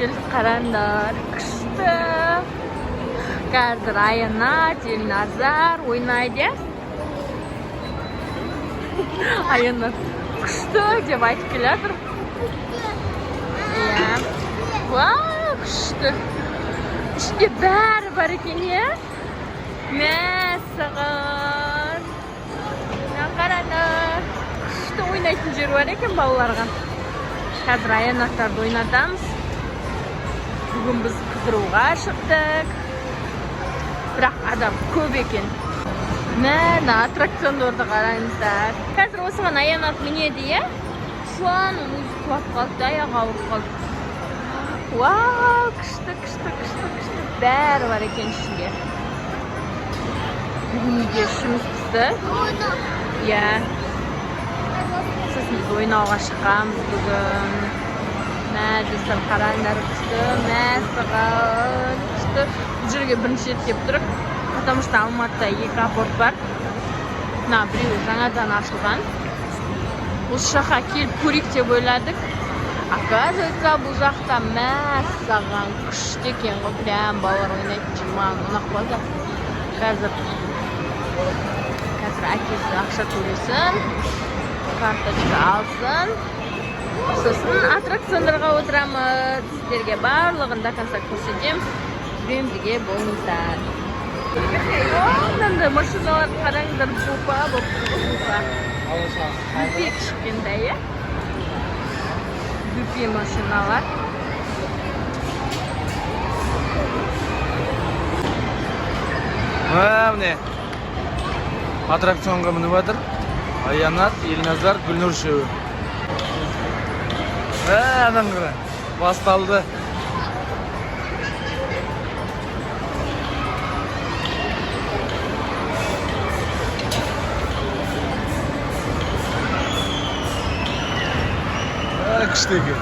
Eliniz karanlar. Kıştı. Қазір Аянат, Елназар ойнайды. Аянат күшті деп айтып келатыр. Иә. Вау, күшті. Ішінде бәрі бар екен, иә? Мәссаған. Қараңдар. Күшті ойнайтын жер бар екен балаларға. Қазір Аянаттарды ойнатамыз. Бүгін біз қыдыруға шықтық. Бірақ адам көп екен. Мәні аттракциондарды қараңыздар. Қазір осыған Аянат мінеді, е? Шуан өзі құлап қалды, аяғы ауырып қалды. Вау, күшті. Бәрі бар екен ішінде. Бүгін үйде ішіміз пісті. Иә. Сосын біз ойнауға шыққанбыз бүгін. Мәжілсін қараңдар күшті. Мәссаған күшті. Бұл жерге бірінші рет келіп тұрып, потому что Алматыда 2 апорт бар. Біреуі жаңадан ашылған. Осы жаққа келіп көрейік деп ойладық. Оказывается, бұл жақта мәссаған күшті екен ғой. Прям балалар ойнайтын жер маған ұнап қалды. Қазір әкесі ақша төлесін, карточка алсын. Сосын аттракциондарға отырамыз. Сіздерге барлығын до конца көрсетемін. Бірге болыңыздар. Мынандай машиналар қараңыздар, бупа. Бүпе кішкентай, е? Бүпе машиналар. Міне аттракционға мініп жатыр. Аянат, Елназар, Гүлнұр үшеуі. Адан қара, басталды. Күшті екен.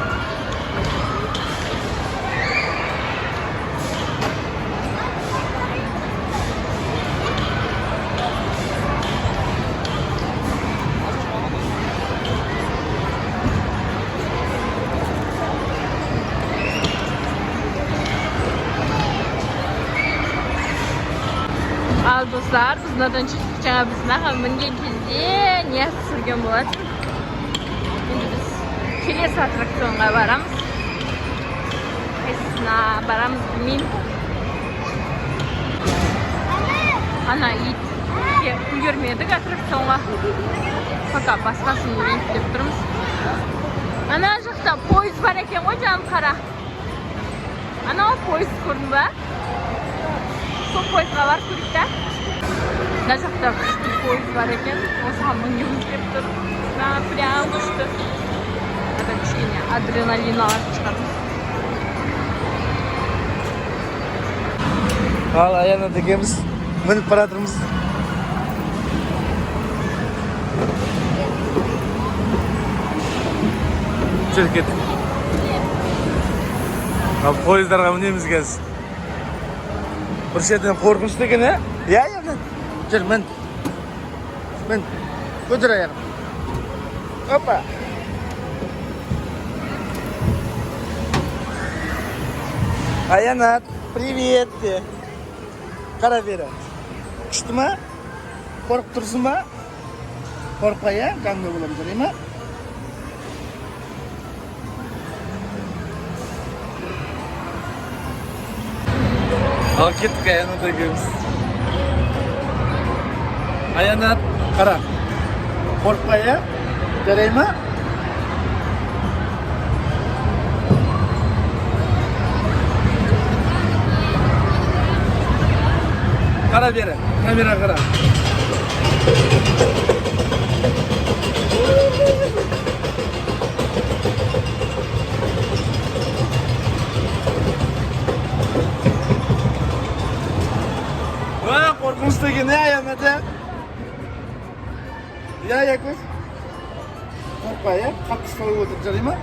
Ал достар, біз мынадан шықтық, жаңа біз мынаға мінген кезде не сүрген болады. Енді біз келесі аттракционға барамыз. Қайсысына барамыз білмеймін. Ана ит үлгермедік аттракционға. Пока басқасын ит деп тұрмыз. Ана жақта пойыз бар екен ғой, жаным қара. Ана пойыз көрдің ба? Сол пойызға бар көрік та. Мына жақта күшті пойыз бар екен. Осыған мінгіміз деп тұр. Прям күшті. Кішкене адреналин алып шығамыз. Ал Аянат екеуміз мініп баратырмыз. Жүр кет. Ал пойыздарға мінеміз қазір. Бір шетінен қорқынышты екен, ә? Иә, Аянат. Жүр, мін. Көтір аяғым. Опа. Аянат, привет. Қара бері. Күшті ма? Қорқып тұрсың ба? Қорқпа, я? Қаңды болам, жарай ма? Ал кеттік Аянат екеуміз. Аянат, қара. Қорқпа, я? Жарай ма? Қара бері, камера қара. Қорқынышты екен, Аянат, ә? Иә, көз. Қорқпа, ә? Қатты ұсталып отырып жарай ма?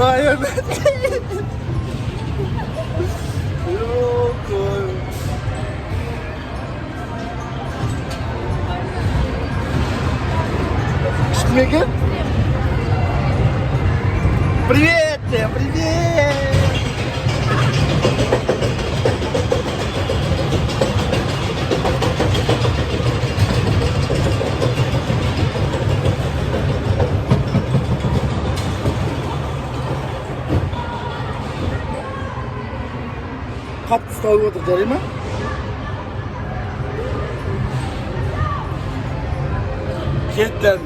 Ayanat. Yok. Мега? Привет, привет! Қатты ұсталып отыр, жарай ма? Кеттім.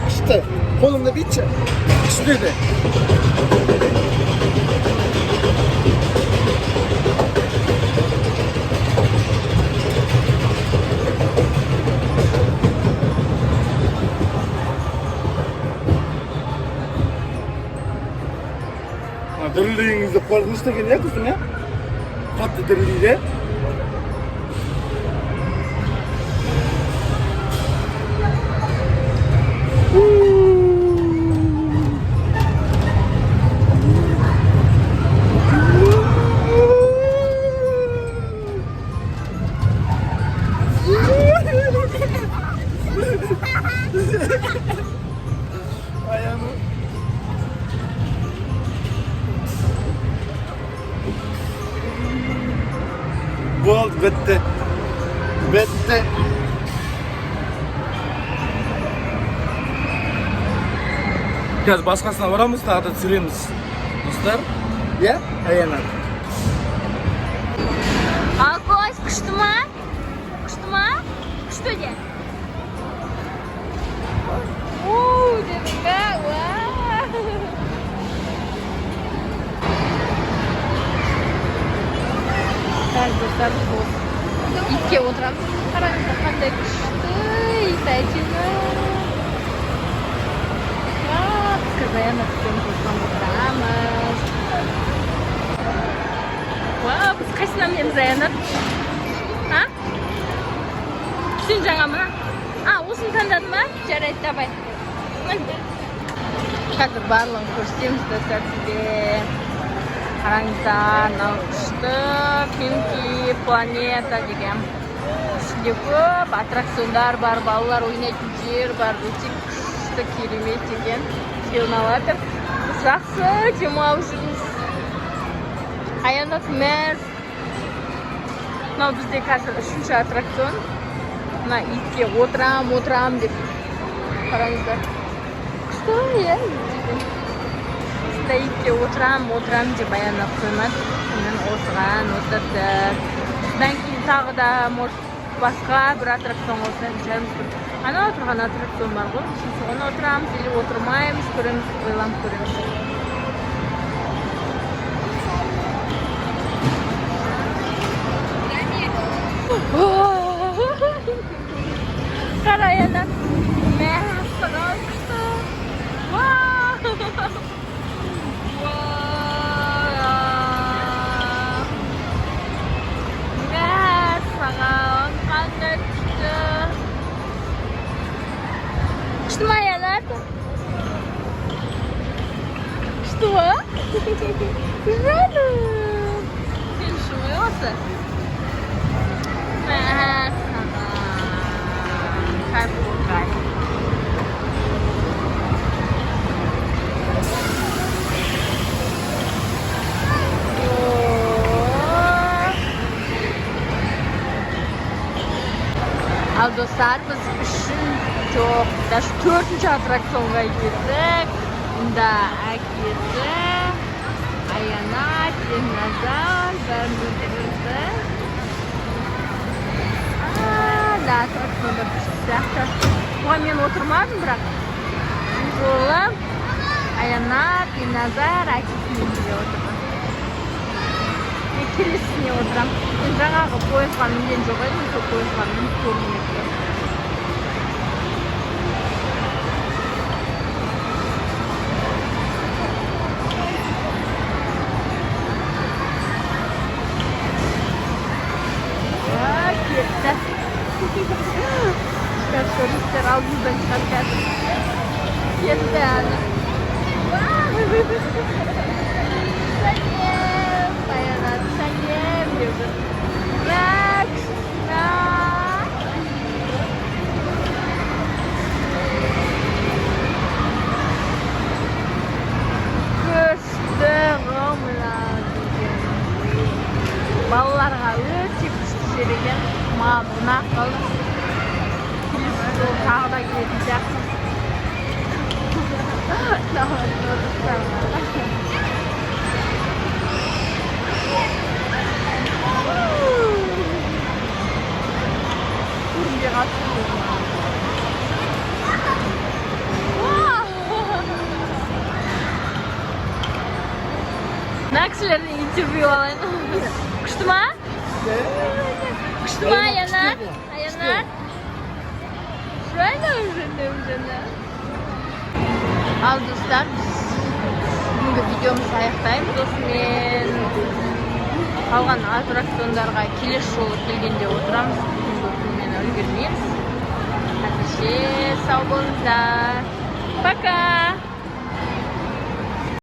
İşte kolumda bir çay. İşte de. Dırıldığınızda korkunç da geliyor kızım ya. Katlı dırıldığıyla. Ayağımı. Болды, бітті. Бітті. Қазір басқасына барамыз, тағы да түсіреміз. Достар, иә? Аянат. Алкош, күшті ма? Күшті ма? Күшті де? Оу, дедің бә, достар, итке отырамыз. Қараңыздар, қандай күшті ит әйтеуір. Біз Аянатпен қосқан отырамыз. Біз қайсынан меніз Аянат? Сен жаңа мына? Осыны таңдадың ба? Жарайды, давай. Қазір барлығын көрсетеміз достар сізге. Қараңыздар, мынау күшті Пинки планета деген. Ішінде көп аттракциондар бар, балалар ойнайтын жер бар, өте күшті керемет деген. Ұнаватыр. Біз жақсы демалып жүрміз. Аянат мәз. Мынау бізде қазір 3-ші аттракцион. Мына итке отырам деп. Қараңыздар. Күшті, иә? Итке отырам деп Аянат қоймады. Мен осыған отырды. Содан кейін тағы да басқа бір аттракцион осыдан жүрміз. Ана отырған аттракцион бар ғой. Соны отырамыз, или отырмаймыз, көреміз, ойланып көреміз. Қара Аянат. Мәз, саған күшті. Күшті ма Аянат? Күшті ма? Жаным. Сен шумай осы? Ал достар, біз жоқ, даже 4-ші аттракционға келдік. Мұнда әкесі, Аянат, Динозавр, бәрін өтірді. Да, аттракционда күшті сияқты. Оған мен отырмадым, бірақ школа. Аянат, Иназар, әкесімен бірге отырған. Мен келесіне отырам. Мен жаңағы пойызға мінген жоқ едім, сол пойызға мініп көрмепті. Кетті. Туристер алдымыздан шығады қазір. Кетті әні. Сәлем, Аянат, сәлем деуді. Мәкс, күшті ғымла деген. Балаларға өте күшті жер екен. Маған ұнап қалды. Келесі жолы тағы да келетін сияқты. Көрінбей қалды. Мына кісілерден интервью алайын. Күшті ма? Күшті ма, Аянат? Аянат? Шұрайда өзінді. Ал достар, бүгінгі видеомызды аяқтаймыз. Осымен қалған аттракциондарға келесі жолы келгенде отырамыз. Бүгінгі күнмен үлгермейміз. Әзірше сау болыңыздар. Пока!